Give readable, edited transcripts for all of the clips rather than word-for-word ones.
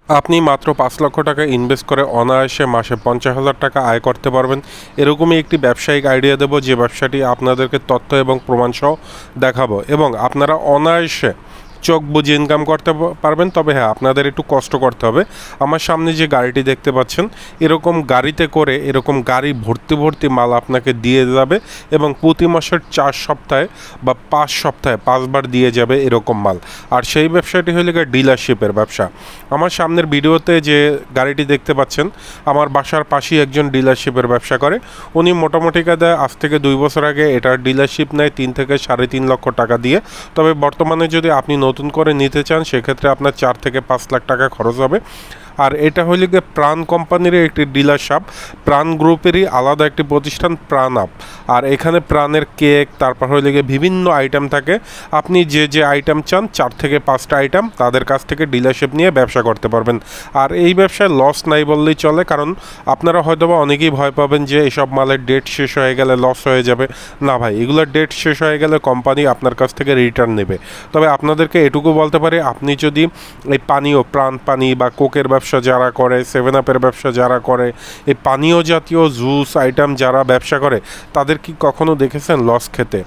আপনি মাত্র ৫ লক্ষ টাকা ইনভেস্ট করে অনায়াসে মাসে ৫০,০০০ টাকা আয় করতে পারবেন। এরকমই একটি ব্যবসায়িক আইডিয়া দেব, যে ব্যবসাটি আপনাদেরকে তথ্য এবং প্রমাণসহ দেখাবো এবং আপনারা অনায়াসে চোখ বুজে ইনকাম করতে পারবেন। তবে হ্যাঁ, আপনাদের একটু কষ্ট করতে হবে। আমার সামনে যে গাড়িটি দেখতে পাচ্ছেন, এরকম গাড়িতে করে এরকম গাড়ি ভর্তি ভর্তি মাল আপনাকে দিয়ে যাবে এবং প্রতি মাসের ৪ সপ্তাহে বা ৫ সপ্তাহে ৫ বার দিয়ে যাবে এরকম মাল। আর সেই ব্যবসাটি হলো ডিলারশিপের ব্যবসা। আমার সামনের ভিডিওতে যে গাড়িটি দেখতে পাচ্ছেন, আমার বাসার পাশেই একজন ডিলারশিপের ব্যবসা করে। উনি মোটামুটি কায়দায় আজ থেকে ২ বছর আগে এটার ডিলারশিপ নেয় ৩ থেকে ৩.৫ লক্ষ টাকা দিয়ে। তবে বর্তমানে যদি আপনি নতুন করে নিতে চান, সেক্ষেত্রে আপনার ৪ থেকে ৫ লাখ টাকা খরচ হবে। আর এটা হইলে গিয়ে প্রাণ কোম্পানির একটি ডিলারশিপ, প্রাণ গ্রুপেরই আলাদা একটি প্রতিষ্ঠান প্রাণ আপ। আর এখানে প্রাণের কেক, তারপর হইলে গিয়ে বিভিন্ন আইটেম থাকে। আপনি যে যে আইটেম চান, ৪ থেকে ৫টা আইটেম তাদের কাছ থেকে ডিলারশিপ নিয়ে ব্যবসা করতে পারবেন। আর এই ব্যবসায় লস নাই বললেই চলে, কারণ আপনারা হয়তোবা অনেকেই ভয় পাবেন যে এসব মালের ডেট শেষ হয়ে গেলে লস হয়ে যাবে। না ভাই, এগুলোর ডেট শেষ হয়ে গেলে কোম্পানি আপনার কাছ থেকে রিটার্ন নেবে। তবে আপনাদেরকে এটুকু বলতে পারি, আপনি যদি এই পানীয়, প্রাণ পানি বা কোকের ব্যবসা যারা করে, 7 আপের ব্যবসা যারা করে, এই পানীয় জাতীয় জুস আইটেম যারা ব্যবসা করে, তাদের কি কখনো দেখেছেন লস খেতে?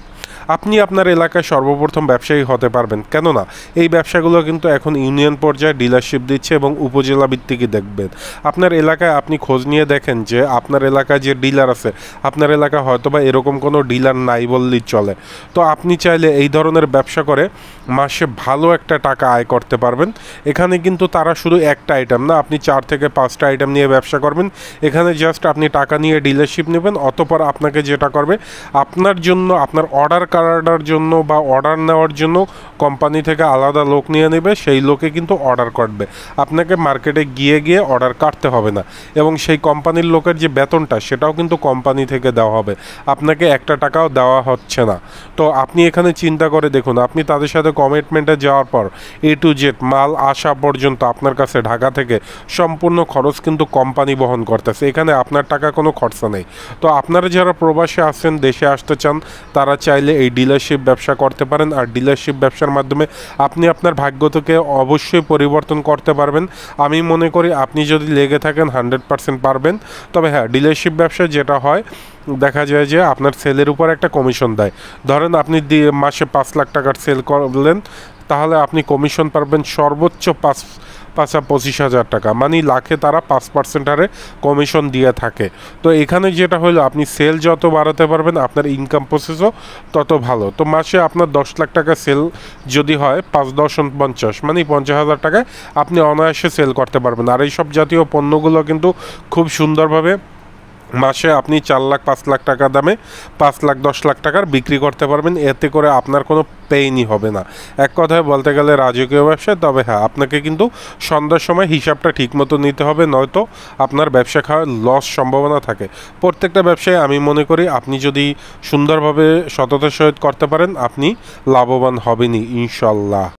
আপনি আপনার এলাকায় সর্বপ্রথম ব্যবসায়ী হতে পারবেন, কেননা এই ব্যবসাগুলো কিন্তু এখন ইউনিয়ন পর্যায়ে ডিলারশিপ দিচ্ছে এবং উপজেলা ভিত্তিকই দেখবেন। আপনার এলাকায় আপনি খোঁজ নিয়ে দেখেন যে আপনার এলাকায় যে ডিলার আছে, আপনার এলাকায় হয়তোবা এরকম কোনো ডিলার নাই বললেই চলে। তো আপনি চাইলে এই ধরনের ব্যবসা করে মাসে ভালো একটা টাকা আয় করতে পারবেন। এখানে কিন্তু তারা শুধু একটা আইটেম না, আপনি ৪ থেকে ৫টা আইটেম নিয়ে ব্যবসা করবেন। এখানে জাস্ট আপনি টাকা নিয়ে ডিলারশিপ নেবেন, অতঃপর আপনাকে যেটা করবে, আপনার জন্য আপনার অর্ডার কার্ডার জন্য বা অর্ডার নেওয়ার জন্য কোম্পানি থেকে আলাদা লোক নিয়ে নেবে। সেই লোকে কিন্তু অর্ডার কাটবে, আপনাকে মার্কেটে গিয়ে গিয়ে অর্ডার কাটতে হবে না। এবং সেই কোম্পানির লোকের যে বেতনটা, সেটাও কিন্তু কোম্পানি থেকে দেওয়া হবে, আপনাকে একটা টাকাও দেওয়া হচ্ছে না। তো আপনি এখানে চিন্তা করে দেখুন, আপনি তাদের সাথে কমিটমেন্টে যাওয়ার পর A to Z মাল আসা পর্যন্ত আপনার কাছে ঢাকা থেকে সম্পূর্ণ খরচ কিন্তু কোম্পানি বহন করতেছে। এখানে আপনার টাকা কোনো খরচা নেই। তো আপনারা যারা প্রবাসে আছেন, দেশে আসতে চান, তারা চাইলে এই ডিলারশিপ ব্যবসা করতে পারেন। আর ডিলারশিপ ব্যবসার মাধ্যমে আপনি আপনার ভাগ্যকে অবশ্যই পরিবর্তন করতে পারবেন। আমি মনে করি আপনি যদি লেগে থাকেন 100% পারবেন। তবে হ্যাঁ, ডিলারশিপ ব্যবসা যেটা হয়, দেখা যায় যে আপনার সেলের উপর একটা কমিশন দেয়। ধরেন আপনি মাসে ৫ লাখ টাকার সেল করলেন, তাহলে আপনি কমিশন পাবেন সর্বোচ্চ ২৫,০০০ টাকা, মানে লাখে তারা 5% হারে কমিশন দিয়ে থাকে। তো এখানে যেটা হলো, আপনি সেল যত বাড়াতে পারবেন, আপনার ইনকাম প্রসেসও তত ভালো। তো মাসে আপনার ১০ লাখ টাকা সেল যদি হয়, ৫-১০-৫০ মানে ৫০,০০০ টাকায় আপনি অনায়াসে সেল করতে পারবেন। আর এইসব জাতীয় পণ্যগুলো কিন্তু খুব সুন্দরভাবে মাসে আপনি ৪ লাখ ৫ লাখ টাকা দামে ৫ লাখ ১০ লাখ টাকার বিক্রি করতে পারবেন। এতে করে আপনার কোনো পেইনই হবে না। এক কথায় বলতে গেলে রাজকীয় ব্যবসা। তবে হ্যাঁ, আপনাকে কিন্তু সন্ধ্যার সময় হিসাবটা ঠিকমতো নিতে হবে, নয়তো আপনার ব্যবসা খাওয়ার লস সম্ভাবনা থাকে। প্রত্যেকটা ব্যবসায় আমি মনে করি আপনি যদি সুন্দরভাবে সততার সহিত করতে পারেন, আপনি লাভবান হবেনই ইনশাল্লাহ।